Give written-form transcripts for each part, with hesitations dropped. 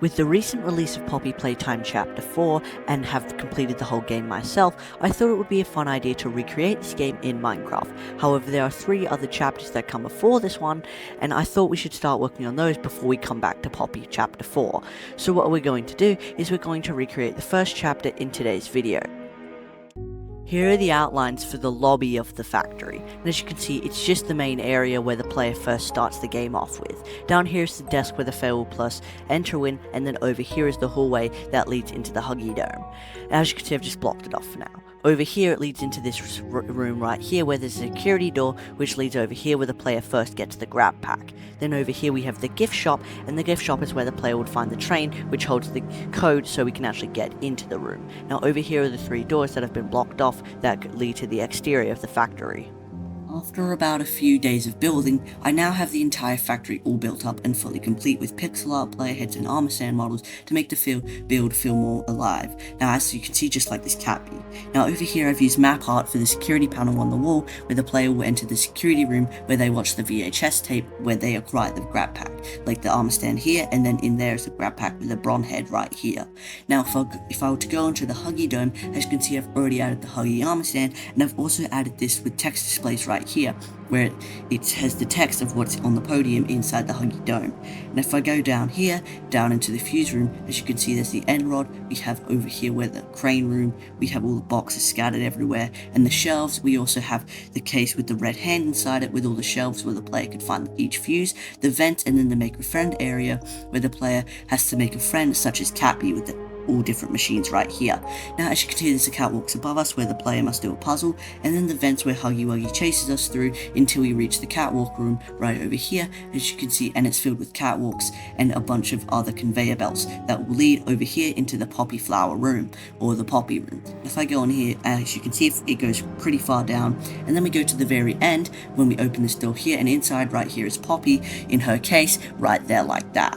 With the recent release of Poppy Playtime Chapter 4 and have completed the whole game myself, I thought it would be a fun idea to recreate this game in Minecraft. However, there are 3 other chapters that come before this one, and I thought we should start working on those before we come back to Poppy Chapter 4. So what we're going to do is we're going to recreate the first chapter in today's video. Here are the outlines for the lobby of the factory, and as you can see, it's just the main area where the player first starts the game off with. Down here is the desk where the Farewell Plus enter in, and then over here is the hallway that leads into the Huggy Dome. As you can see, I've just blocked it off for now. Over here it leads into this room right here where there's a security door which leads over here where the player first gets the grab pack. Then over here we have the gift shop, and the gift shop is where the player would find the train which holds the code so we can actually get into the room. Now over here are the 3 doors that have been blocked off that lead to the exterior of the factory. After about a few days of building, I now have the entire factory all built up and fully complete with pixel art, player heads and armor stand models to make the build feel more alive. Now as you can see, just like this cappy. Now over here I've used map art for the security panel on the wall where the player will enter the security room where they watch the VHS tape where they acquire the grab pack, like the armor stand here, and then in there is the grab pack with the bronze head right here. Now if I were to go into the Huggy Dome, as you can see I've already added the Huggy armor stand, and I've also added this with text displays right here where it has the text of what's on the podium inside the Huggy Dome. And if I go down here, down into the fuse room, as you can see there's the end rod, we have over here where the crane room, we have all the boxes scattered everywhere, and the shelves, we also have the case with the red hand inside it with all the shelves where the player could find each fuse, the vent, and then the make a friend area where the player has to make a friend such as Cappy with all different machines right here. Now as you can see there's the catwalks above us where the player must do a puzzle, and then the vents where Huggy Wuggy chases us through until we reach the catwalk room right over here, as you can see, and it's filled with catwalks and a bunch of other conveyor belts that will lead over here into the Poppy Flower room, or the Poppy room. If I go on here, as you can see it goes pretty far down, and then we go to the very end when we open this door here, and inside right here is Poppy in her case right there like that.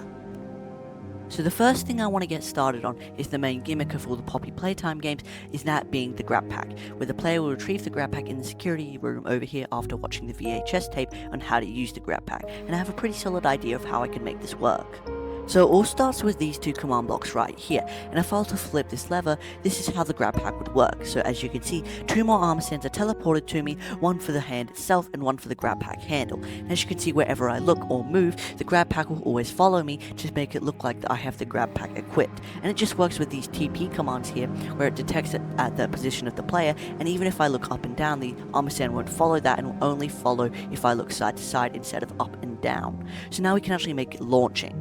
So the first thing I want to get started on is the main gimmick of all the Poppy Playtime games, is that being the grab pack, where the player will retrieve the grab pack in the security room over here after watching the VHS tape on how to use the grab pack, and I have a pretty solid idea of how I can make this work. So it all starts with these 2 command blocks right here, and if I were to flip this lever, this is how the grab pack would work. So as you can see, 2 more armor stands are teleported to me, 1 for the hand itself and 1 for the grab pack handle. And as you can see, wherever I look or move, the grab pack will always follow me to make it look like I have the grab pack equipped. And it just works with these TP commands here, where it detects it at the position of the player, and even if I look up and down, the armor stand won't follow that and will only follow if I look side to side instead of up and down. So now we can actually make it launching.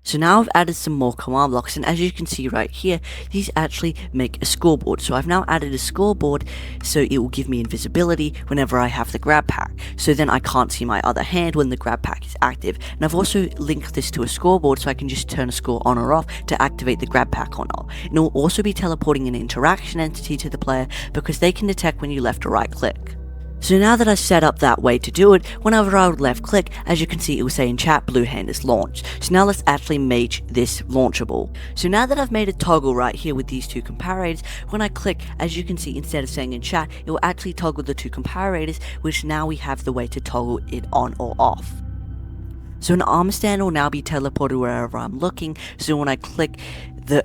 So now I've added some more command blocks, and as you can see right here, these actually make a scoreboard. So I've now added a scoreboard so it will give me invisibility whenever I have the grab pack, so then I can't see my other hand when the grab pack is active. And I've also linked this to a scoreboard so I can just turn a score on or off to activate the grab pack or not. And it will also be teleporting an interaction entity to the player because they can detect when you left or right click. So now that I've set up that way to do it, whenever I would left click, as you can see it will say in chat, blue hand is launched. So now let's actually make this launchable. So now that I've made a toggle right here with these 2 comparators, when I click, as you can see, instead of saying in chat, it will actually toggle the 2 comparators, which now we have the way to toggle it on or off. So an armor stand will now be teleported wherever I'm looking, so when I click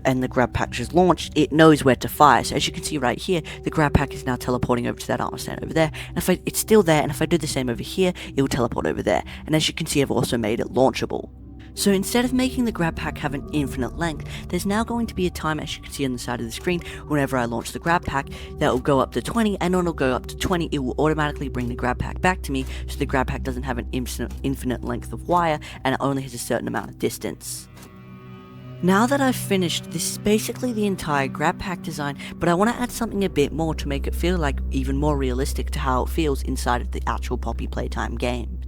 and the grab pack is launched, it knows where to fire. So as you can see right here, the grab pack is now teleporting over to that armor stand over there, and if it's still there, and if I do the same over here, it will teleport over there. And as you can see, I've also made it launchable. So instead of making the grab pack have an infinite length, there's now going to be a timer, as you can see on the side of the screen, whenever I launch the grab pack, that will go up to 20, and when it'll go up to 20, it will automatically bring the grab pack back to me, so the grab pack doesn't have an infinite length of wire, and it only has a certain amount of distance. Now that I've finished, this is basically the entire grab pack design, but I want to add something a bit more to make it feel like even more realistic to how it feels inside of the actual Poppy Playtime game.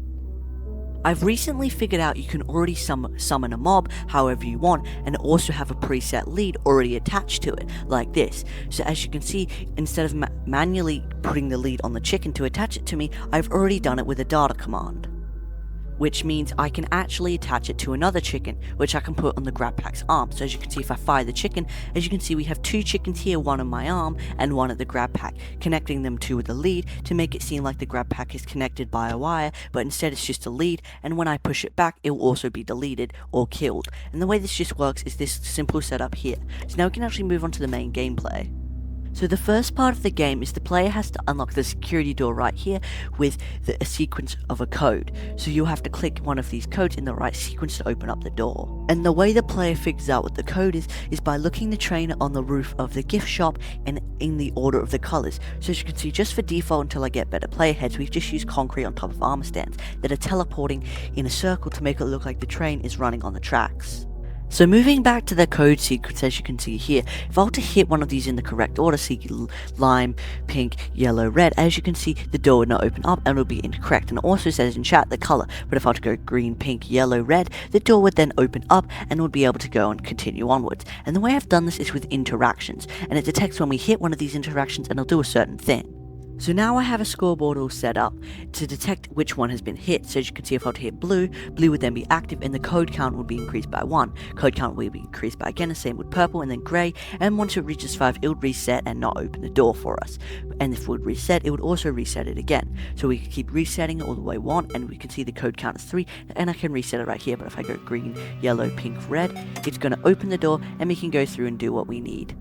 I've recently figured out you can already summon a mob however you want, and also have a preset lead already attached to it, like this. So as you can see, instead of manually putting the lead on the chicken to attach it to me, I've already done it with a data command. which means I can actually attach it to another chicken, which I can put on the grab pack's arm. So as you can see, if I fire the chicken, as you can see we have two chickens here, one on my arm and one at the grab pack, connecting them to the lead to make it seem like the grab pack is connected by a wire, but instead it's just a lead, and when I push it back it will also be deleted or killed. And the way this just works is this simple setup here. So now we can actually move on to the main gameplay. So the first part of the game is the player has to unlock the security door right here with a sequence of a code. So you'll have to click one of these codes in the right sequence to open up the door. And the way the player figures out what the code is by looking the trainer on the roof of the gift shop and in the order of the colours. So as you can see, just for default until I get better player heads, we've just used concrete on top of armor stands that are teleporting in a circle to make it look like the train is running on the tracks. So moving back to the code sequence, as you can see here, if I were to hit one of these in the correct order, see lime, pink, yellow, red, as you can see the door would not open up and it would be incorrect, and it also says in chat the colour, but if I were to go green, pink, yellow, red, the door would then open up and would be able to go and continue onwards. And the way I've done this is with interactions, and it detects when we hit one of these interactions and it'll do a certain thing. So now I have a scoreboard all set up to detect which one has been hit. So as you can see, if I were to hit blue, blue would then be active and the code count would be increased by 1. Code count will be increased by again, the same with purple and then grey, and once it reaches 5 it would reset and not open the door for us. And if it would reset, it would also reset it again. So we can keep resetting it all the way 1, and we can see the code count is 3, and I can reset it right here, but if I go green, yellow, pink, red, it's going to open the door and we can go through and do what we need,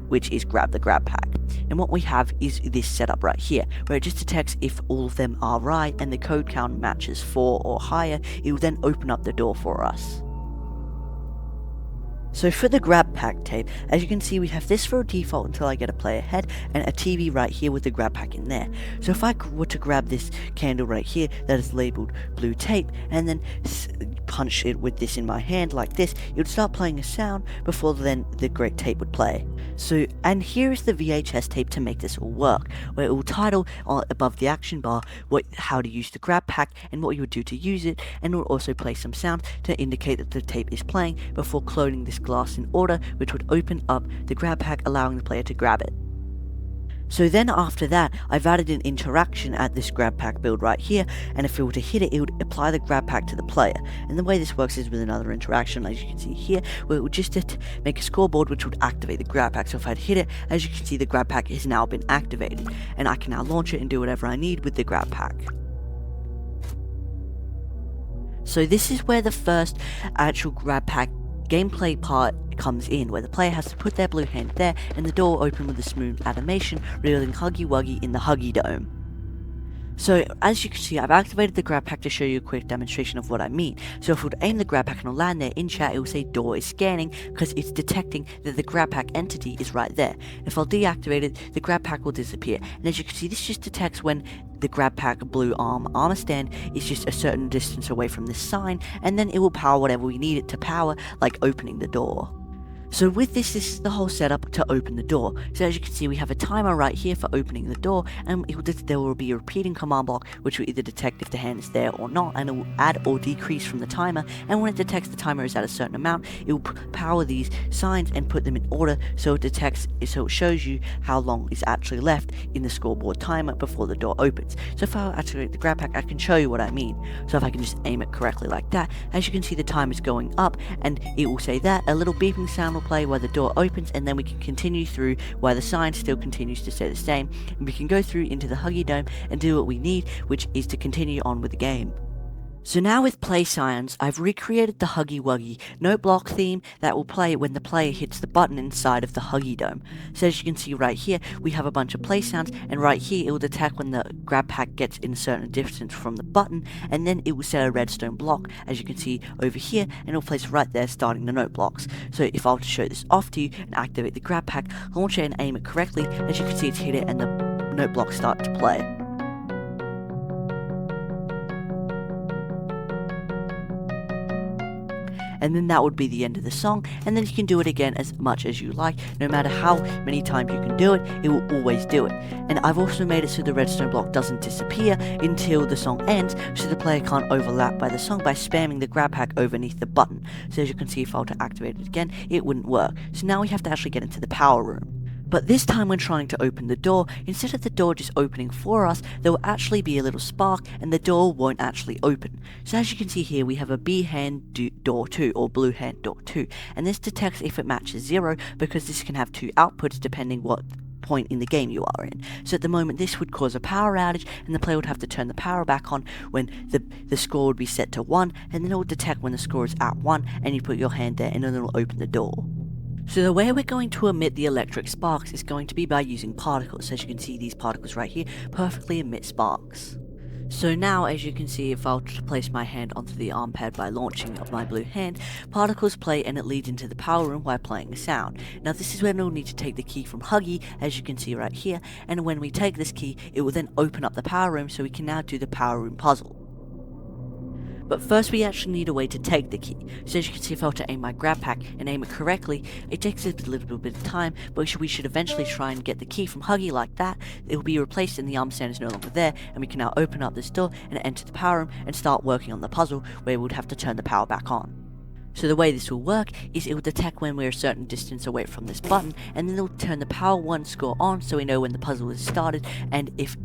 which is grab the grab pack. And what we have is this setup right here, where it just detects if all of them are right and the code count matches 4 or higher, it will then open up the door for us. So for the grab pack tape, as you can see we have this for a default until I get a player head, and a TV right here with the grab pack in there. So if I were to grab this candle right here that is labelled blue tape and then punch it with this in my hand like this, it would start playing a sound before then the great tape would play. So, and here is the VHS tape to make this all work, where it will title above the action bar how to use the grab pack and what you would do to use it, and it will also play some sound to indicate that the tape is playing before cloning this glass in order, which would open up the grab pack, allowing the player to grab it. So then after that, I've added an interaction at this grab pack build right here, and if it were to hit it, it would apply the grab pack to the player. And the way this works is with another interaction, as you can see here, where it would just make a scoreboard which would activate the grab pack. So if I'd hit it, as you can see the grab pack has now been activated, and I can now launch it and do whatever I need with the grab pack. So this is where the first actual grab pack gameplay part comes in, where the player has to put their blue hand there and the door will open with a smooth animation, revealing Huggy Wuggy in the Huggy Dome. So as you can see, I've activated the grab pack to show you a quick demonstration of what I mean. So if we would aim the grab pack and it'll land there, in chat it will say door is scanning, because it's detecting that the grab pack entity is right there. If I'll deactivate it, the grab pack will disappear. And as you can see, this just detects when the grab pack blue armor stand is just a certain distance away from this sign, and then it will power whatever we need it to power, like opening the door. So with this is the whole setup to open the door. So as you can see, we have a timer right here for opening the door, and there will be a repeating command block which will either detect if the hand is there or not, and it will add or decrease from the timer, and when it detects the timer is at a certain amount, it will power these signs and put them in order so it shows you how long is actually left in the scoreboard timer before the door opens. So if I activate the grab pack, I can show you what I mean. So if I can just aim it correctly like that, as you can see the time is going up, and it will say that a little beeping sound will play while the door opens, and then we can continue through while the sign still continues to stay the same, and we can go through into the Huggy Dome and do what we need, which is to continue on with the game. So now with play science, I've recreated the Huggy Wuggy note block theme that will play when the player hits the button inside of the Huggy Dome. So as you can see right here, we have a bunch of play sounds, and right here it will detect when the grab pack gets in a certain distance from the button, and then it will set a redstone block, as you can see over here, and it will place right there starting the note blocks. So if I were to show this off to you and activate the grab pack, launch it and aim it correctly, as you can see it's hit it and the note blocks start to play. And then that would be the end of the song, and then you can do it again as much as you like. No matter how many times you can do it, it will always do it. And I've also made it so the redstone block doesn't disappear until the song ends, so the player can't overlap by the song by spamming the grab pack underneath the button. So as you can see, if I were to activate it again, it wouldn't work. So now we have to actually get into the power room. But this time when trying to open the door, instead of the door just opening for us, there will actually be a little spark and the door won't actually open. So as you can see here, we have a B hand door 2 or blue hand door 2, and this detects if it matches 0 because this can have 2 outputs depending what point in the game you are in. So at the moment this would cause a power outage and the player would have to turn the power back on when the score would be set to 1, and then it will detect when the score is at 1 and you put your hand there and then it will open the door. So the way we're going to emit the electric sparks is going to be by using particles. As you can see, these particles right here perfectly emit sparks. So now, as you can see, if I were to place my hand onto the arm pad by launching up my blue hand, particles play and it leads into the power room while playing a sound. Now this is when we'll need to take the key from Huggy, as you can see right here, and when we take this key, it will then open up the power room so we can now do the power room puzzle. But first we actually need a way to take the key. So as you can see, if I were to aim my grab pack and aim it correctly, it takes a little bit of time, but we should eventually try and get the key from Huggy like that. It will be replaced and the arm stand is no longer there, and we can now open up this door and enter the power room and start working on the puzzle where we would have to turn the power back on. So the way this will work is it will detect when we're a certain distance away from this button, and then it'll turn the power 1 score on so we know when the puzzle is started, and if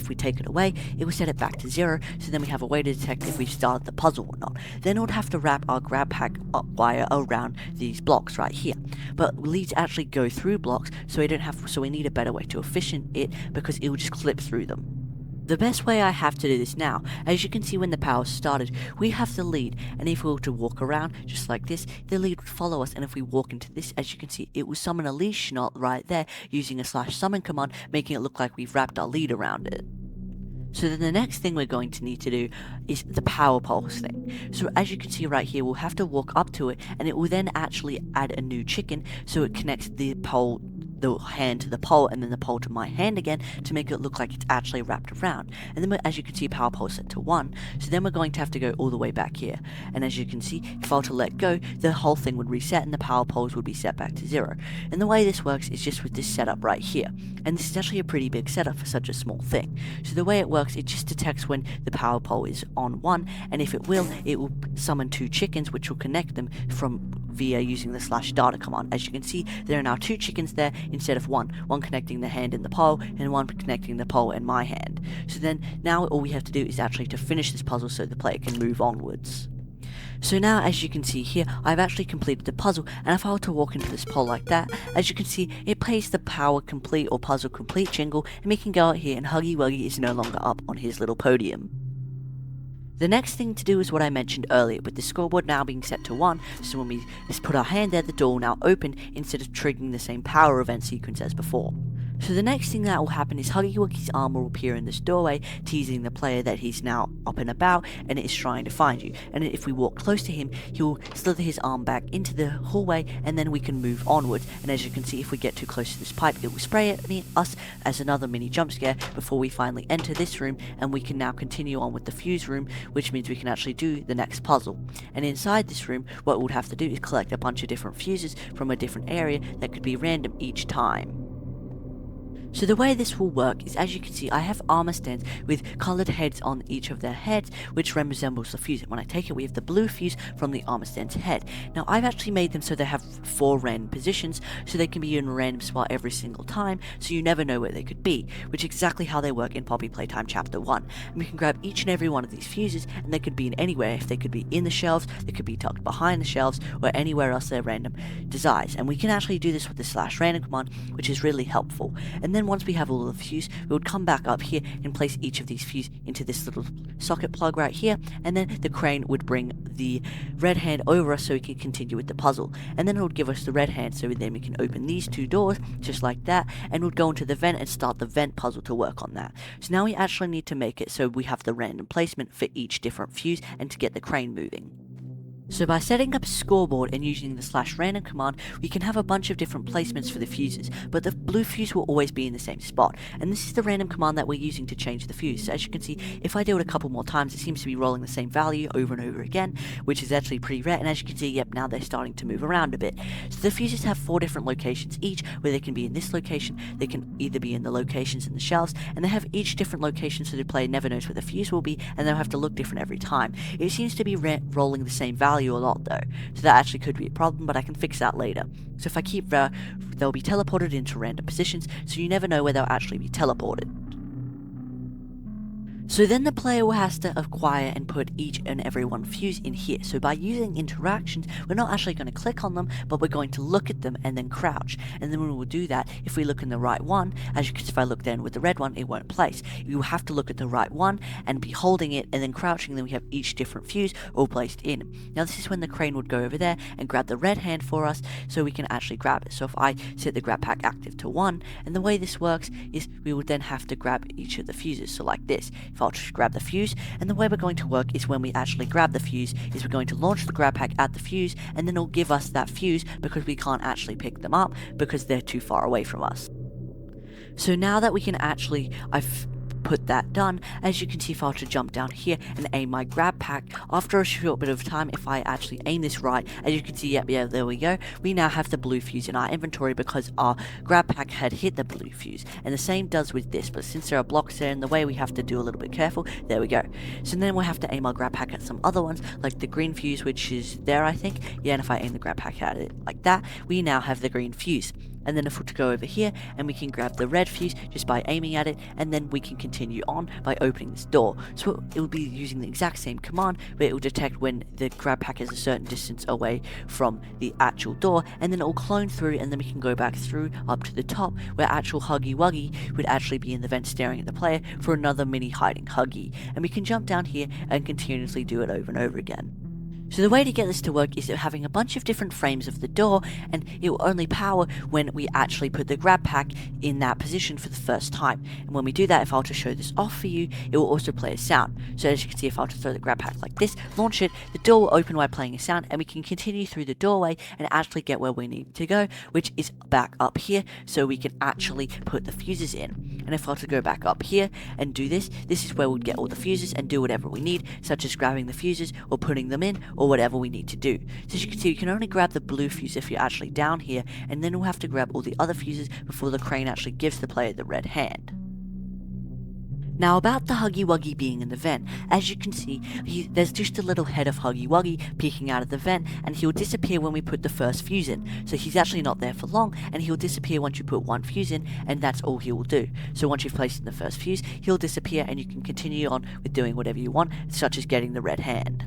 we take it away, it will set it back to 0, so then we have a way to detect if we've started the puzzle or not. Then it would have to wrap our grab pack wire around these blocks right here. But we need to actually go through blocks, so we need a better way to efficient it, because it will just clip through them. The best way I have to do this now, as you can see when the power started, we have the lead, and if we were to walk around just like this, the lead would follow us, and if we walk into this, as you can see, it will summon a leash knot right there using a /summon command, making it look like we've wrapped our lead around it. So then the next thing we're going to need to do is the power pulse thing. So as you can see right here, we'll have to walk up to it, and it will then actually add a new chicken, so it connects the hand to the pole and then the pole to my hand again to make it look like it's actually wrapped around. And then as you can see, power pole set to 1, so then we're going to have to go all the way back here, and as you can see, if I were to let go, the whole thing would reset and the power poles would be set back to 0. And the way this works is just with this setup right here, and this is actually a pretty big setup for such a small thing. So the way it works, it just detects when the power pole is on 1, and if it will summon 2 chickens which will connect them via using the /data command. As you can see, there are now 2 chickens there instead of one connecting the hand and the pole, and one connecting the pole and my hand. So then now all we have to do is actually to finish this puzzle so the player can move onwards. So now, as you can see here, I've actually completed the puzzle, and if I were to walk into this pole like that, as you can see, it plays the power complete or puzzle complete jingle, and we can go out here and Huggy Wuggy is no longer up on his little podium. The next thing to do is what I mentioned earlier, with the scoreboard now being set to 1, so when we just put our hand there, the door will now open instead of triggering the same power event sequence as before. So the next thing that will happen is Huggy Wuggy's arm will appear in this doorway, teasing the player that he's now up and about and is trying to find you. And if we walk close to him, he will slither his arm back into the hallway, and then we can move onwards. And as you can see, if we get too close to this pipe, it will spray at us as another mini jump scare before we finally enter this room, and we can now continue on with the fuse room, which means we can actually do the next puzzle. And inside this room, what we'll have to do is collect a bunch of different fuses from a different area that could be random each time. So the way this will work is, as you can see, I have armor stands with coloured heads on each of their heads, which resembles the fuse. And when I take it, we have the blue fuse from the armor stand's head. Now, I've actually made them so they have 4 random positions, so they can be in a random spot every single time, so you never know where they could be, which is exactly how they work in Poppy Playtime Chapter 1. And we can grab each and every one of these fuses, and they could be in anywhere. If they could be in the shelves, they could be tucked behind the shelves, or anywhere else their random desires. And we can actually do this with the /random command, which is really helpful. And then once we have all of the fuse, we would come back up here and place each of these fuse into this little socket plug right here, and then the crane would bring the red hand over us so we can continue with the puzzle. And then it would give us the red hand, so then we can open these 2 doors just like that, and we'd go into the vent and start the vent puzzle to work on that. So now we actually need to make it so we have the random placement for each different fuse and to get the crane moving. So by setting up a scoreboard and using the /random command, we can have a bunch of different placements for the fuses, but the blue fuse will always be in the same spot. And this is the random command that we're using to change the fuse. So as you can see, if I do it a couple more times, it seems to be rolling the same value over and over again, which is actually pretty rare. And as you can see, yep, now they're starting to move around a bit. So the fuses have 4 different locations each, where they can be in this location, they can either be in the locations in the shelves, and they have each different location so the player never knows where the fuse will be, and they'll have to look different every time. It seems to be rolling the same value value a lot though, so that actually could be a problem, but I can fix that later. So if I keep they'll be teleported into random positions, so you never know where they'll actually be teleported. So then the player will have to acquire and put each and every one fuse in here. So by using interactions, we're not actually going to click on them, but we're going to look at them and then crouch. And then when we will do that, if we look in the right one, as you can see, if I look then with the red one, it won't place. You will have to look at the right one and be holding it and then crouching, then we have each different fuse all placed in. Now this is when the crane would go over there and grab the red hand for us, so we can actually grab it. So if I set the grab pack active to 1, and the way this works is we would then have to grab each of the fuses. So like this. If I'll just grab the fuse, and the way we're going to work is when we actually grab the fuse is we're going to launch the grab pack at the fuse, and then it'll give us that fuse because we can't actually pick them up because they're too far away from us. So now that we can actually, I've put that done, as you can see, if I were to jump down here and aim my grab pack, after a short bit of time, if I actually aim this right, as you can see, yeah, there we go, we now have the blue fuse in our inventory because our grab pack had hit the blue fuse, and the same does with this, but since there are blocks there in the way, we have to do a little bit careful. There we go. So then we'll have to aim our grab pack at some other ones, like the green fuse, which is there, I think, yeah, and if I aim the grab pack at it like that, we now have the green fuse. And then if we're to go over here and we can grab the red fuse just by aiming at it, and then we can continue on by opening this door. So it will be using the exact same command where it will detect when the grab pack is a certain distance away from the actual door, and then it will clone through, and then we can go back through up to the top where actual Huggy Wuggy would actually be in the vent staring at the player for another mini hiding Huggy. And we can jump down here and continuously do it over and over again. So the way to get this to work is having a bunch of different frames of the door, and it will only power when we actually put the grab pack in that position for the first time. And when we do that, if I were to show this off for you, it will also play a sound. So as you can see, if I were to throw the grab pack like this, launch it, the door will open while playing a sound, and we can continue through the doorway and actually get where we need to go, which is back up here, so we can actually put the fuses in. And if I were to go back up here and do this, this is where we'd get all the fuses and do whatever we need, such as grabbing the fuses or putting them in, or whatever we need to do. So as you can see, you can only grab the blue fuse if you're actually down here, and then we'll have to grab all the other fuses before the crane actually gives the player the red hand. Now about the Huggy Wuggy being in the vent, as you can see, there's just a little head of Huggy Wuggy peeking out of the vent, and he'll disappear when we put the first fuse in. So he's actually not there for long, and he'll disappear once you put one fuse in, and that's all he will do. So once you've placed in the first fuse, he'll disappear, and you can continue on with doing whatever you want, such as getting the red hand.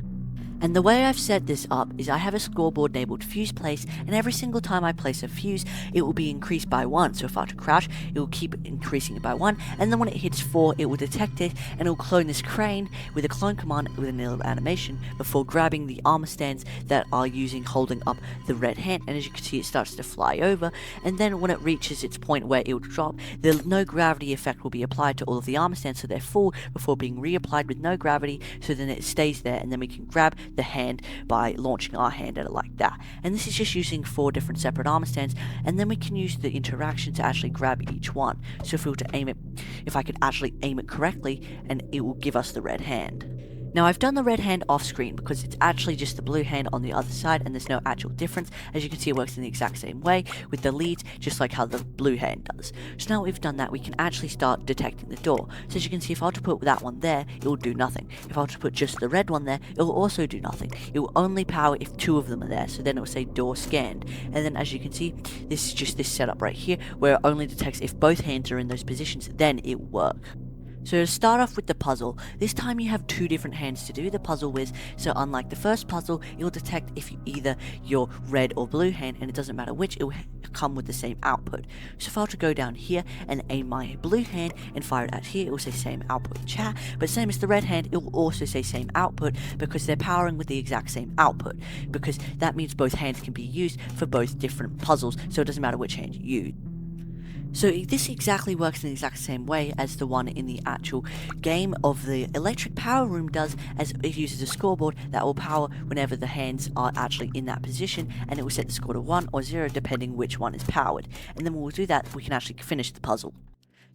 And the way I've set this up is I have a scoreboard enabled fuse place, and every single time I place a fuse, it will be increased by 1. So if I were to crouch, it will keep increasing it by 1, and then when it hits 4, it will detect it, and it will clone this crane with a clone command with a little animation before grabbing the armor stands that are holding up the red hand, and as you can see, it starts to fly over, and then when it reaches its point where it will drop, no gravity effect will be applied to all of the armor stands, so they're full before being reapplied with no gravity, so then it stays there, and then we can grab the hand by launching our hand at it like that. And this is just using 4 different separate armor stands, and then we can use the interaction to actually grab each one. So if we were to aim it, if I could actually aim it correctly, and it will give us the red hand. Now I've done the red hand off screen because it's actually just the blue hand on the other side, and there's no actual difference. As you can see, it works in the exact same way with the leads, just like how the blue hand does. So now we've done that, we can actually start detecting the door. So as you can see, if I were to put that one there, it will do nothing. If I were to put just the red one there, it will also do nothing. It will only power if 2 of them are there, so then it will say door scanned. And then as you can see, this is just this setup right here, where it only detects if both hands are in those positions, then it will work. So to start off with the puzzle, this time you have 2 different hands to do the puzzle with, so unlike the first puzzle, it will detect if either your red or blue hand, and it doesn't matter which, it will come with the same output. So if I were to go down here and aim my blue hand and fire it at here, it will say same output chat, but same as the red hand, it will also say same output because they're powering with the exact same output, because that means both hands can be used for both different puzzles, so it doesn't matter which hand you use. So this exactly works in the exact same way as the one in the actual game of the electric power room does, as it uses a scoreboard that will power whenever the hands are actually in that position, and it will set the score to 1 or 0 depending which one is powered. And then when we'll do that, we can actually finish the puzzle.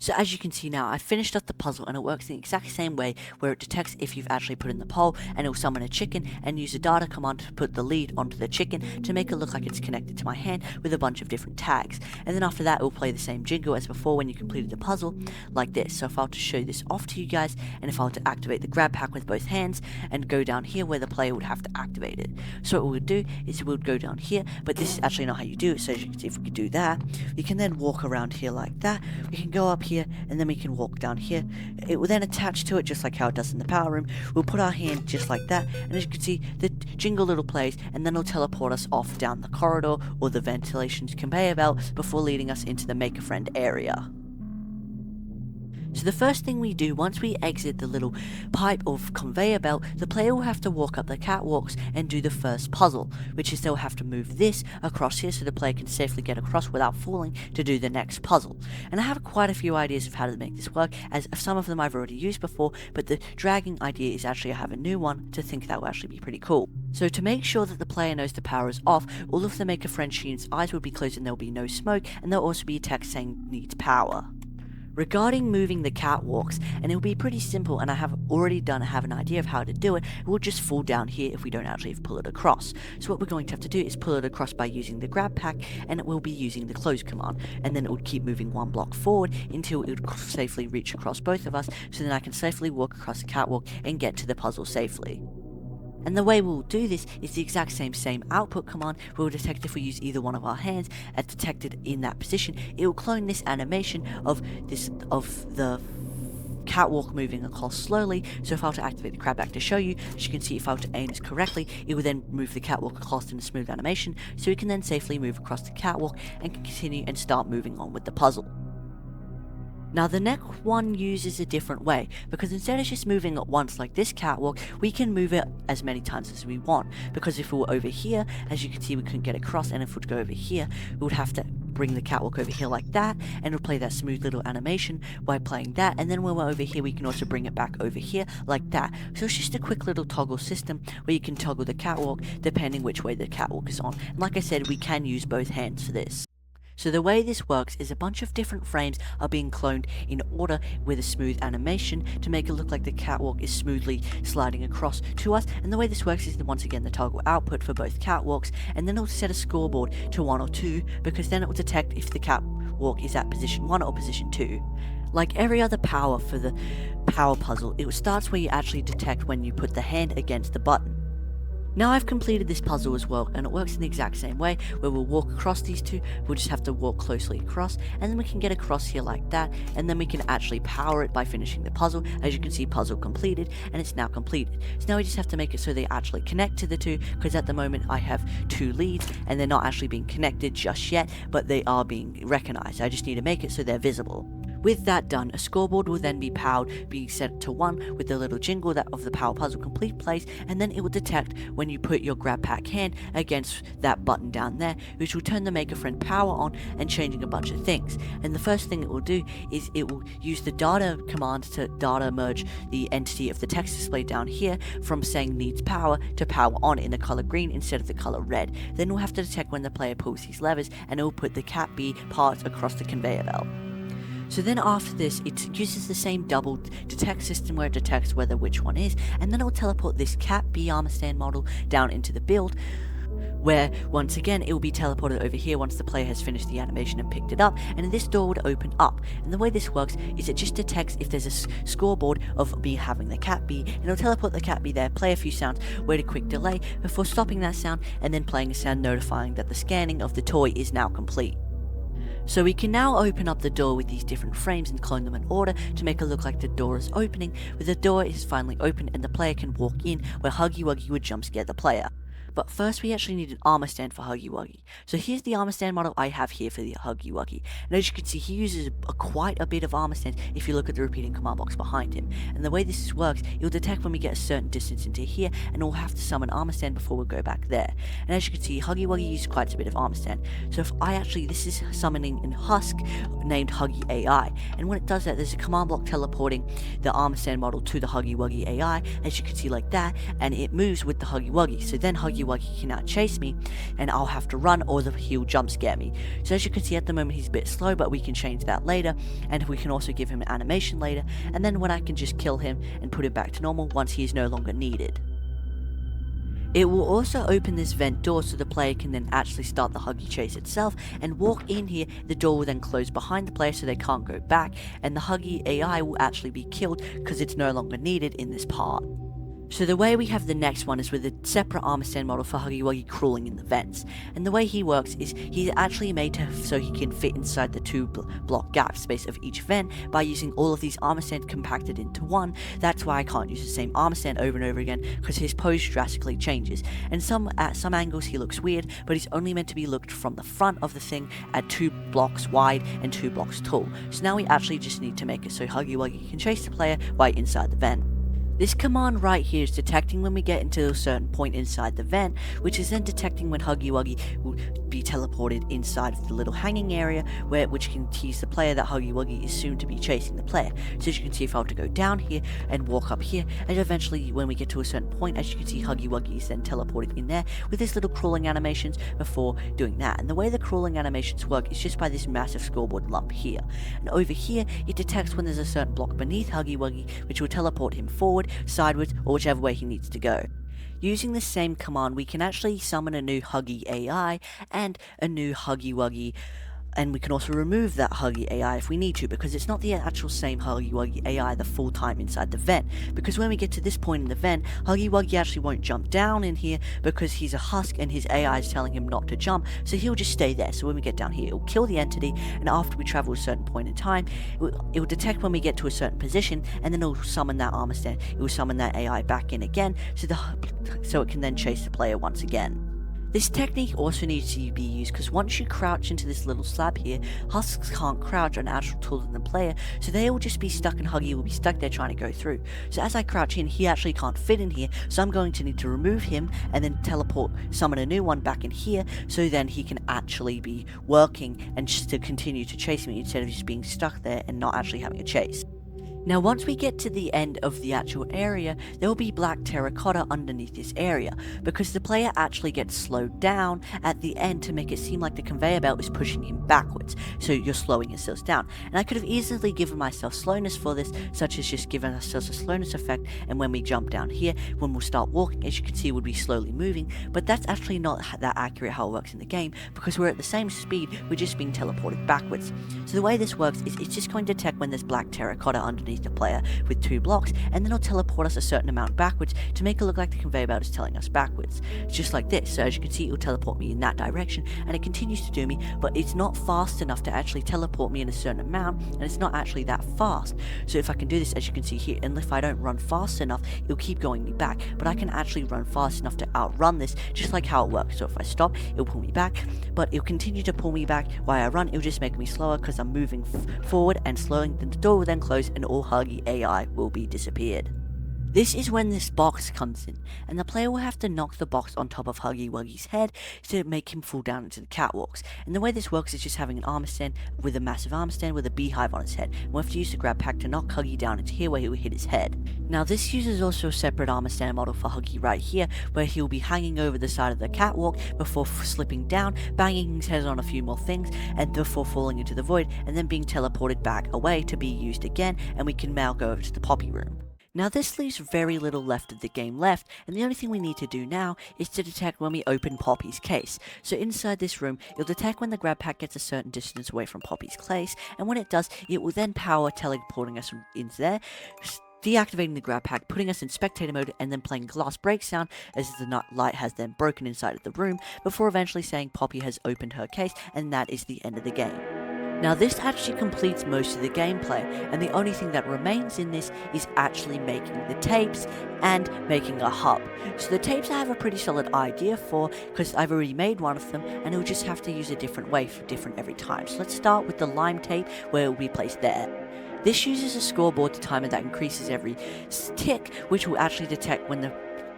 So as you can see now, I finished up the puzzle and it works the exact same way, where it detects if you've actually put in the poll, and it will summon a chicken and use a data command to put the lead onto the chicken to make it look like it's connected to my hand with a bunch of different tags. And then after that, it will play the same jingle as before when you completed the puzzle, like this. So if I were to show this off to you guys, and if I were to activate the grab pack with both hands and go down here where the player would have to activate it. So what we would do is we would go down here, but this is actually not how you do it. So as you can see, if we could do that, we can then walk around here like that. We can go up here, and then we can walk down here. It will then attach to it just like how it does in the power room. We'll put our hand just like that, and as you can see, the jingle little plays, and then it'll teleport us off down the corridor or the ventilation conveyor belt before leading us into the Make a Friend area. So the first thing we do once we exit the little pipe of conveyor belt, the player will have to walk up the catwalks and do the first puzzle, which is they'll have to move this across here so the player can safely get across without falling to do the next puzzle. And I have quite a few ideas of how to make this work, as some of them I've already used before, but the dragging idea is actually I have a new one to think that will actually be pretty cool. So to make sure that the player knows the power is off, all of the Make a Friend Sheen's eyes will be closed and there will be no smoke, and there will also be a text saying needs power. Regarding moving the catwalks, and it will be pretty simple, and I have an idea of how to do it. It will just fall down here if we don't actually pull it across. So what we're going to have to do is pull it across by using the grab pack, and it will be using the close command, and then it would keep moving one block forward until it would safely reach across both of us, so then I can safely walk across the catwalk and get to the puzzle safely. And the way we'll do this is the exact same output command. We'll detect if we use either one of our hands as detected in that position. It will clone this animation of the catwalk moving across slowly. So if I were to activate the crab back to show you, as you can see, if I were to aim this correctly, it would then move the catwalk across in a smooth animation, so we can then safely move across the catwalk and continue and start moving on with the puzzle. Now the next one uses a different way, because instead of just moving it once like this catwalk, we can move it as many times as we want, because if we were over here, as you can see, we couldn't get across, and if we would go over here, we would have to bring the catwalk over here like that, and it'll play that smooth little animation by playing that, and then when we're over here, we can also bring it back over here like that. So it's just a quick little toggle system where you can toggle the catwalk depending which way the catwalk is on. And like I said, we can use both hands for this. So the way this works is a bunch of different frames are being cloned in order with a smooth animation to make it look like the catwalk is smoothly sliding across to us. And the way this works is once again the toggle output for both catwalks, and then it'll set a scoreboard to 1 or 2, because then it will detect if the catwalk is at position 1 or position 2. Like every other power for the power puzzle, it starts where you actually detect when you put the hand against the button. Now I've completed this puzzle as well, and it works in the exact same way, where we'll walk across these two, we'll just have to walk closely across, and then we can get across here like that, and then we can actually power it by finishing the puzzle. As you can see, puzzle completed, and it's now completed. So now we just have to make it so they actually connect to the two, because at the moment I have 2 leads, and they're not actually being connected just yet, but they are being recognized. I just need to make it so they're visible. With that done, a scoreboard will then be powered, being set to 1 with the little jingle that of the power puzzle complete plays, and then it will detect when you put your grab pack hand against that button down there, which will turn the Make a Friend power on and changing a bunch of things. And the first thing it will do is it will use the data command to data merge the entity of the text display down here from saying needs power to power on in the color green instead of the color red. Then we'll have to detect when the player pulls these levers, and it will put the cat B parts across the conveyor belt. So then after this, it uses the same double detect system where it detects whether which one is, and then it will teleport this cat B armor stand model down into the build, where once again it will be teleported over here once the player has finished the animation and picked it up, and this door would open up. And the way this works is it just detects if there's a scoreboard of me having the cat B, and it'll teleport the cat B there, play a few sounds, wait a quick delay before stopping that sound, and then playing a sound notifying that the scanning of the toy is now complete. So we can now open up the door with these different frames and clone them in order to make it look like the door is opening, where the door is finally open and the player can walk in, where Huggy Wuggy would jump scare the player. But first we actually need an armor stand for Huggy Wuggy. So here's the armor stand model I have here for the Huggy Wuggy. And as you can see, he uses quite a bit of armor stands if you look at the repeating command box behind him. And the way this works, it'll detect when we get a certain distance into here, and we'll have to summon armor stand before we go back there. And as you can see, Huggy Wuggy uses quite a bit of armor stand. So if I actually, this is summoning in Husk named Huggy AI. And when it does that, there's a command block teleporting the armor stand model to the Huggy Wuggy AI, as you can see like that, and it moves with the Huggy Wuggy. So then Huggy Huggy Wuggy can now chase me, and I'll have to run or he'll jump scare me. So as you can see at the moment he's a bit slow, but we can change that later, and we can also give him an animation later, and then when I can just kill him and put him back to normal once he is no longer needed. It will also open this vent door so the player can then actually start the Huggy chase itself and walk in here. The door will then close behind the player so they can't go back, and the Huggy AI will actually be killed because it's no longer needed in this part. So the way we have the next one is with a separate armor stand model for Huggy Wuggy crawling in the vents. And the way he works is he's actually made so he can fit inside the 2 block gap space of each vent by using all of these armor stands compacted into one. That's why I can't use the same armor stand over and over again, because his pose drastically changes. And at some angles he looks weird, but he's only meant to be looked from the front of the thing at 2 blocks wide and 2 blocks tall. So now we actually just need to make it so Huggy Wuggy can chase the player right inside the vent. This command right here is detecting when we get into a certain point inside the vent, which is then detecting when Huggy Wuggy will be teleported inside of the little hanging area, which can tease the player that Huggy Wuggy is soon to be chasing the player. So as you can see, if I were to go down here and walk up here, and eventually when we get to a certain point, as you can see, Huggy Wuggy is then teleported in there with his little crawling animations before doing that. And the way the crawling animations work is just by this massive scoreboard lump here. And over here, it detects when there's a certain block beneath Huggy Wuggy, which will teleport him forward, sideways, or whichever way he needs to go. Using the same command, we can actually summon a new Huggy AI and a new Huggy Wuggy, and we can also remove that Huggy AI if we need to, because it's not the actual same Huggy Wuggy AI the full time inside the vent. Because when we get to this point in the vent, Huggy Wuggy actually won't jump down in here because he's a husk and his AI is telling him not to jump, so he'll just stay there. So when we get down here, it'll kill the entity, and after we travel a certain point in time, it will detect when we get to a certain position, and then it'll summon that armor stand. It will summon that AI back in again, so it can then chase the player once again. This technique also needs to be used because once you crouch into this little slab here, husks can't crouch on actual taller than the player, so they will just be stuck and Huggy will be stuck there trying to go through. So as I crouch in, he actually can't fit in here, so I'm going to need to remove him and then summon a new one back in here, so then he can actually be working and just to continue to chase me instead of just being stuck there and not actually having a chase. Now once we get to the end of the actual area, there will be black terracotta underneath this area, because the player actually gets slowed down at the end to make it seem like the conveyor belt is pushing him backwards, so you're slowing yourselves down. And I could have easily given myself slowness for this, such as just giving ourselves a slowness effect, and when we jump down here, when we'll start walking, as you can see, we'll be slowly moving, but that's actually not that accurate how it works in the game, because we're at the same speed, we're just being teleported backwards. So the way this works is it's just going to detect when there's black terracotta underneath the player with 2 blocks, and then it'll teleport us a certain amount backwards to make it look like the conveyor belt is telling us backwards. It's just like this. So as you can see, it'll teleport me in that direction, and it continues to do me, but it's not fast enough to actually teleport me in a certain amount, and it's not actually that fast. So if I can do this, as you can see here, and if I don't run fast enough, it'll keep going me back, but I can actually run fast enough to outrun this, just like how it works. So if I stop, it'll pull me back, but it'll continue to pull me back while I run. It'll just make me slower because I'm moving forward and slowing. The door will then close and all Huggy AI will be disappeared. This is when this box comes in, and the player will have to knock the box on top of Huggy Wuggy's head to make him fall down into the catwalks. And the way this works is just having an armor stand with a massive armor stand with a beehive on his head. We'll have to use the grab pack to knock Huggy down into here where he will hit his head. Now this uses also a separate armor stand model for Huggy right here, where he'll be hanging over the side of the catwalk before slipping down, banging his head on a few more things, and before falling into the void, and then being teleported back away to be used again, and we can now go over to the Poppy room. Now this leaves very little left of the game left, and the only thing we need to do now is to detect when we open Poppy's case. So inside this room, it'll detect when the grab pack gets a certain distance away from Poppy's case, and when it does, it will then power teleporting us into there, deactivating the grab pack, putting us in spectator mode, and then playing glass break sound as the light has then broken inside of the room, before eventually saying Poppy has opened her case, and that is the end of the game. Now this actually completes most of the gameplay, and the only thing that remains in this is actually making the tapes and making a hub. So the tapes I have a pretty solid idea for, because I've already made one of them, and it'll just have to use a different way for different every time. So let's start with the lime tape, where it will be placed there. This uses a scoreboard timer that increases every tick, which will actually detect when the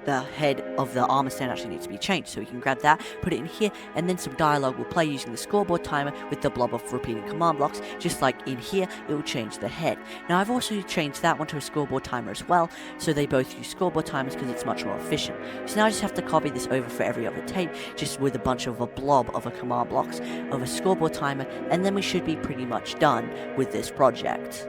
the head of the armor stand actually needs to be changed. So we can grab that, put it in here, and then some dialogue will play using the scoreboard timer with the blob of repeating command blocks. Just like in here, it will change the head. Now I've also changed that one to a scoreboard timer as well, so they both use scoreboard timers because it's much more efficient. So now I just have to copy this over for every other tape, just with a bunch of a blob of a command blocks of a scoreboard timer, and then we should be pretty much done with this project.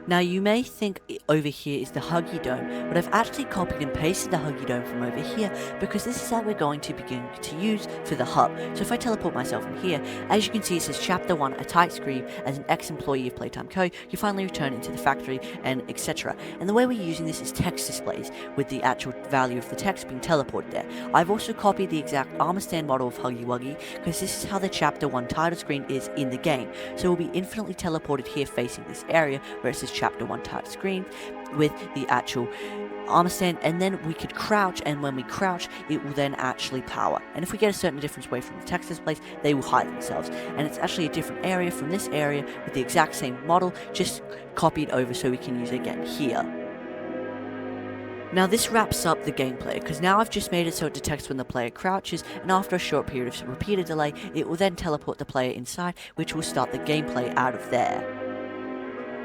Now you may think over here is the Huggy Dome, but I've actually copied and pasted the Huggy Dome from over here because this is how we're going to begin to use for the hub. So if I teleport myself in here, as you can see it says Chapter 1, a tight scream, as an ex-employee of Playtime Co, you finally return into the factory, and etc. And the way we're using this is text displays, with the actual value of the text being teleported there. I've also copied the exact armor stand model of Huggy Wuggy, because this is how the Chapter 1 title screen is in the game. So we'll be infinitely teleported here facing this area, where it says Chapter 1 title screen with the actual armor stand, and then we could crouch, and when we crouch it will then actually power, and if we get a certain difference away from the text displays they will hide themselves, and it's actually a different area from this area with the exact same model, just copied over so we can use it again here. Now this wraps up the gameplay, because now I've just made it so it detects when the player crouches, and after a short period of repeated delay it will then teleport the player inside, which will start the gameplay out of there.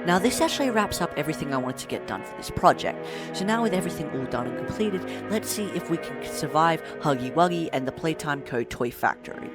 Now this actually wraps up everything I wanted to get done for this project. So now with everything all done and completed, let's see if we can survive Huggy Wuggy and the Playtime Co Toy Factory.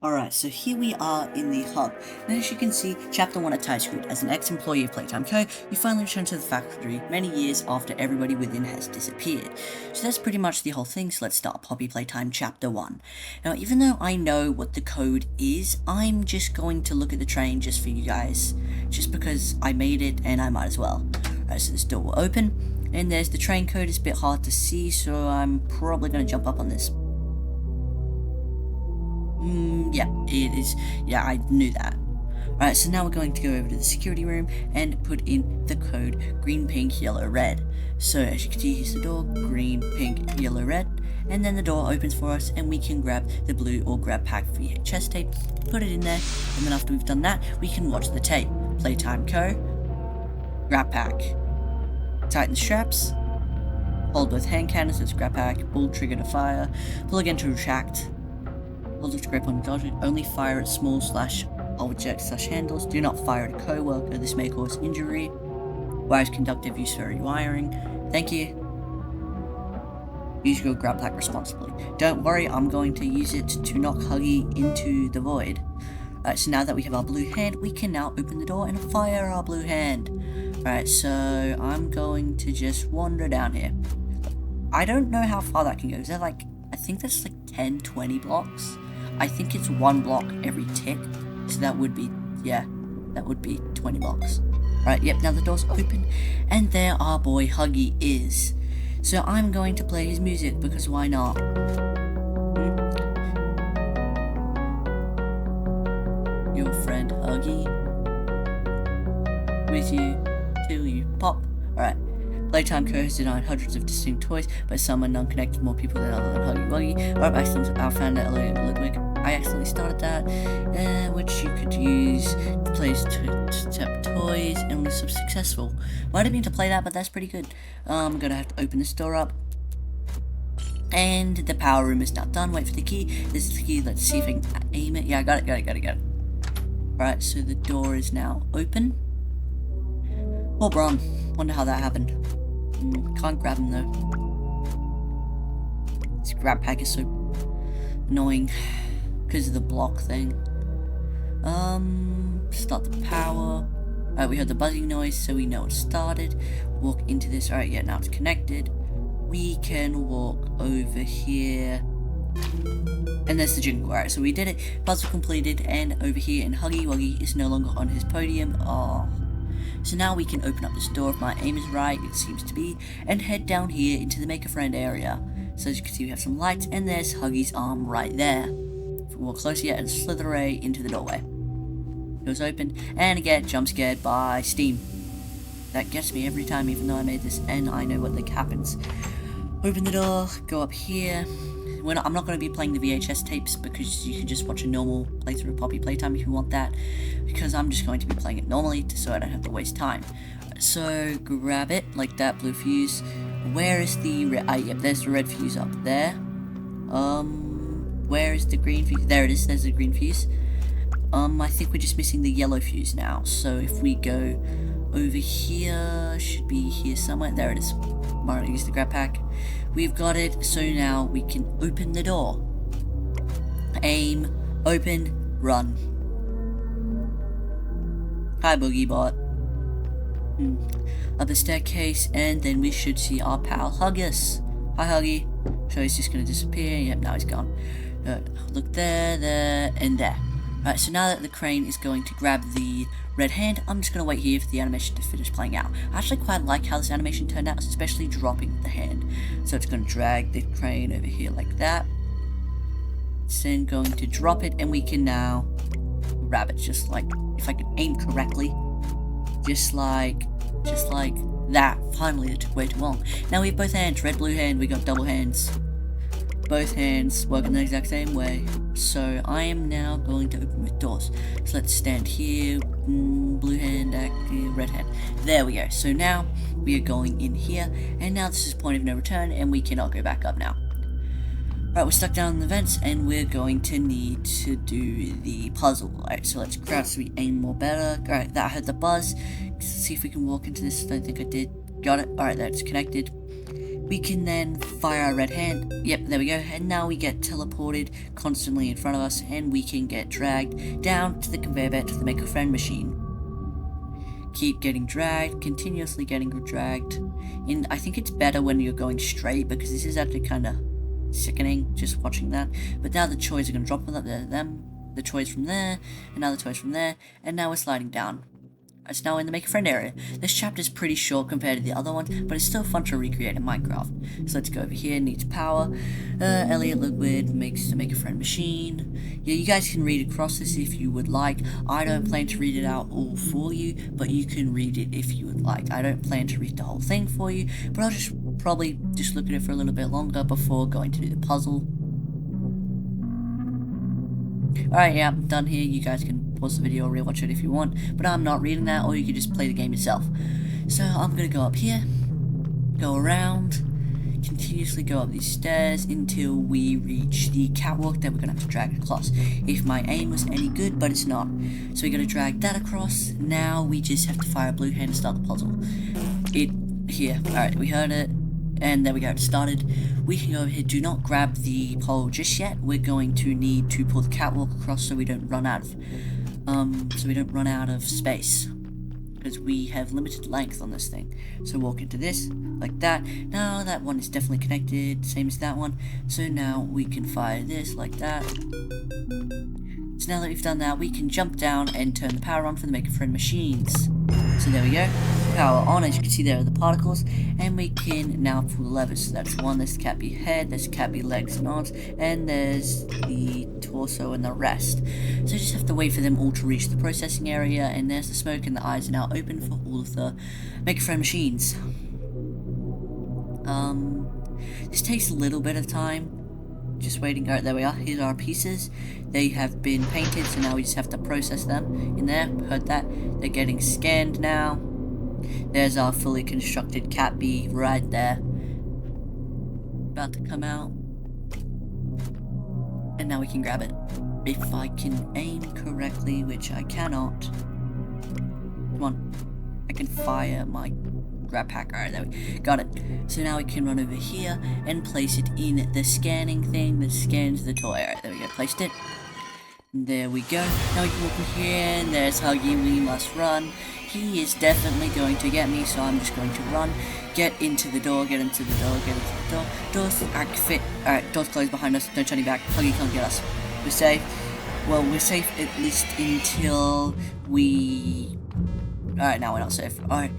Alright, so here we are in the hub, and as you can see, Chapter 1 at TypeScript, as an ex-employee of Playtime Co, you finally return to the factory many years after everybody within has disappeared. So that's pretty much the whole thing, so let's start Poppy Playtime Chapter 1. Now, even though I know what the code is, I'm just going to look at the train just for you guys, just because I made it and I might as well. Alright, so this door will open, and there's the train code. It's a bit hard to see, so I'm probably going to jump up on this. Yeah, it is. Yeah, I knew that. Alright, so now we're going to go over to the security room and put in the code green, pink, yellow, red. So as you can see, here's the door, green, pink, yellow, red, and then the door opens for us and we can grab the blue or grab pack VHS tape, put it in there, and then after we've done that, we can watch the tape. Playtime Co, grab pack, tighten the straps, hold both hand cannons, that's grab pack, pull trigger to fire, pull again to retract, hold the grip on the dodge, only fire at small /objects handles, do not fire at a co-worker, this may cause injury, wires conductive, use for rewiring, thank you, use your grab pack responsibly, don't worry, I'm going to use it to knock Huggy into the void. Alright, so now that we have our blue hand, we can now open the door and fire our blue hand. Alright, so I'm going to just wander down here. I don't know how far that can go, is that like, I think that's like 10-20 blocks. I think it's one block every tick, so that would be, yeah, that would be 20 blocks. Right, yep, now the door's open, and there our boy Huggy is. So I'm going to play his music, because why not? Your friend Huggy, with you till you pop. Alright. Playtime Co has designed hundreds of distinct toys, but some are non-connected, more people than other than Huggy Wuggy. I found that Ludwig. I accidentally started that, which you could use to play step toys, and was successful. Well, I didn't mean to play that, but that's pretty good. I'm gonna have to open this door up. And the power room is now done. Wait for the key. This is the key. Let's see if I can aim it. Yeah, I got it. Alright, so the door is now open. Oh, Bron. Wonder how that happened. Can't grab him though. This grab pack is so annoying because of the block thing. Start the power. Alright, we heard the buzzing noise, so we know it started. Walk into this. Alright, yeah, now it's connected. We can walk over here. And there's the jingle. Alright, so we did it. Puzzle completed, and over here, and Huggy Wuggy is no longer on his podium. Oh. So now we can open up this door if my aim is right, it seems to be, and head down here into the Make a Friend area. So as you can see, we have some lights, and there's Huggy's arm right there. If we walk closer yet, and slither away into the doorway. Door's open, and again, jump scared by Steam. That gets me every time, even though I made this, and I know what happens. Open the door, go up here. I'm not going to be playing the VHS tapes, because you can just watch a normal playthrough of Poppy Playtime if you want that, because I'm just going to be playing it normally so I don't have to waste time. So grab it like that, blue fuse. Where is the yep, there's the red fuse up there. Where is the green fuse? There it is, there's the green fuse. I think we're just missing the yellow fuse now. So if we go over here, should be here somewhere. There it is. Mario use the grab pack. We've got it, so now we can open the door. Aim, open, run. Hi, Boogie Bot. Up the staircase, and then we should see our pal Huggus. Hi, Huggy. So he's just gonna disappear. Yep, now he's gone. Look there, there, and there. Alright, so now that the crane is going to grab the red hand, I'm just going to wait here for the animation to finish playing out. I actually quite like how this animation turned out, especially dropping the hand. So it's going to drag the crane over here like that. It's then going to drop it, and we can now grab it, just like, if I can aim correctly, just like that. Finally, it took way too long. Now we have both hands, red, blue hand, we got double hands. Both hands work in the exact same way. So I am now going to open with doors. So let's stand here, blue hand, red hand. There we go. So now we are going in here, and now this is point of no return, and we cannot go back up now. Alright, we're stuck down in the vents, and we're going to need to do the puzzle. Alright, so let's crouch so we aim more better. Alright, that heard the buzz. Let's see if we can walk into this. I don't think I did. Got it. Alright, that's connected. We can then fire our red hand. Yep, there we go. And now we get teleported constantly in front of us, and we can get dragged down to the conveyor belt to the Make a Friend machine. Keep getting dragged, continuously getting dragged. And I think it's better when you're going straight, because this is actually kind of sickening just watching that. But now the toys are going to drop them, the toys from there, and now the toys from there, and now we're sliding down. It's now in the Make a Friend area. This chapter is pretty short compared to the other ones, but it's still fun to recreate in Minecraft. So let's go over here, needs power. Elliot Liquid makes the Make a Friend machine. Yeah, you guys can read across this if you would like. I don't plan to read it out all for you, but you can read it if you would like. I don't plan to read the whole thing for you, but I'll just probably just look at it for a little bit longer before going to do the puzzle. Alright, yeah, I'm done here. You guys can pause the video or rewatch it if you want, but I'm not reading that, or you can just play the game yourself. So I'm gonna go up here, go around, continuously go up these stairs until we reach the catwalk that we're gonna have to drag across. If my aim was any good, but it's not. So we're gonna drag that across. Now we just have to fire a blue hand to start the puzzle. Here. Alright, we heard it. And there we go, it started. We can go over here. Do not grab the pole just yet. We're going to need to pull the catwalk across so we don't run out of space, because we have limited length on this thing. So walk into this like that. Now that one is definitely connected, same as that one. So now we can fire this like that. So now that we've done that, we can jump down and turn the power on for the Make a Friend machines. So there we go, power on. As you can see, there are the particles, and we can now pull the levers. So that's one, there's the Cappy head, there's Cappy legs and arms, and there's the torso and the rest. So you just have to wait for them all to reach the processing area, and there's the smoke, and the eyes are now open for all of the Make a Friend machines. This takes a little bit of time. Just waiting. Alright, there we are. Here's our pieces. They have been painted, so now we just have to process them in there. Heard that. They're getting scanned now. There's our fully constructed Cappy right there. About to come out. And now we can grab it. If I can aim correctly, which I cannot. Come on. I can fire my grab pack. Alright, there we got it. So now we can run over here and place it in the scanning thing that scans the toy. Alright, there we go. Placed it. There we go. Now we can walk in here, and there's Huggy. We must run. He is definitely going to get me, so I'm just going to run. Get into the door, get into the door, get into the door. Doors act fit. Alright, door's closed behind us. Don't turn back. Huggy can't get us. We're safe. Well, we're safe at least until we... Alright, now we're not safe. Alright,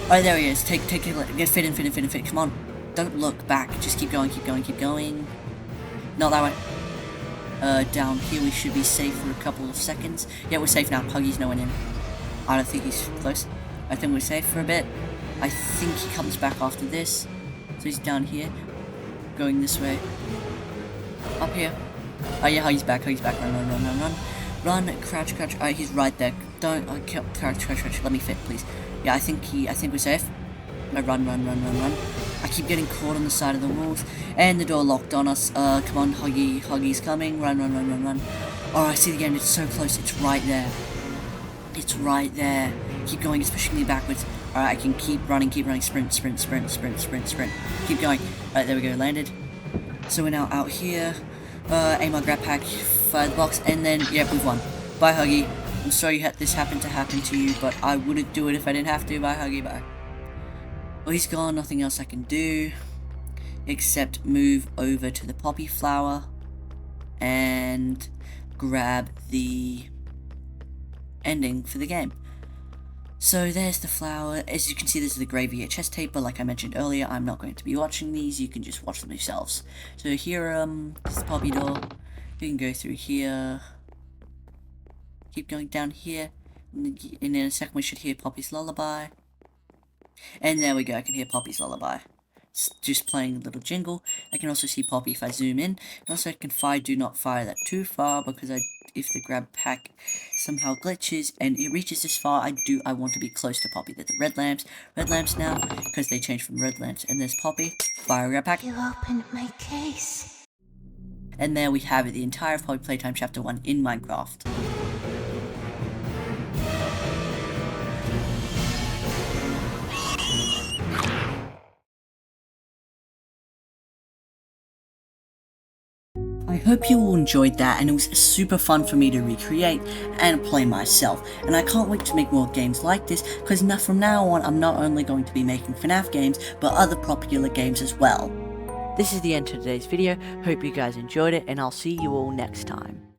there he is. Take it. Get fit in. Come on. Don't look back. Just keep going. Not that way. Down here we should be safe for a couple of seconds. Yeah, we're safe now. Huggy's no one in. I don't think he's close. I think we're safe for a bit. I think he comes back after this. So he's down here. Going this way. Up here. Oh yeah, Huggy's back, run, run, crouch, alright, he's right there, don't, crouch, let me fit, please. Yeah, I think we're safe. No, run. I keep getting caught on the side of the walls, and the door locked on us. Come on, Huggy's coming, run. Oh, I see the end, it's so close, it's right there. Keep going, it's pushing me backwards. Alright, I can keep running, sprint. Keep going. Alright, there we go, landed. So we're now out here. Aim our grab pack, fire the box, and then, yep, we've won. Bye, Huggy. I'm sorry this happened to you, but I wouldn't do it if I didn't have to. Bye, Huggy, bye. Well, he's gone, nothing else I can do, except move over to the poppy flower, and grab the ending for the game. So there's the flower. As you can see, this is the grey VHS tape, but like I mentioned earlier, I'm not going to be watching these, you can just watch them yourselves. So here, this is the poppy door. You can go through here, keep going down here, and in a second we should hear Poppy's lullaby. And there we go, I can hear Poppy's lullaby. It's just playing a little jingle. I can also see Poppy if I zoom in. And also I can do not fire that too far, because if the grab pack somehow glitches and it reaches this far, I want to be close to Poppy. There's the red lamps now, because they changed from red lamps. And there's Poppy, fire grab pack. You opened my case. And there we have it, the entire Poppy Playtime Chapter 1 in Minecraft. I hope you all enjoyed that, and it was super fun for me to recreate and play myself, and I can't wait to make more games like this, because from now on I'm not only going to be making FNAF games, but other popular games as well. This is the end of today's video, hope you guys enjoyed it, and I'll see you all next time.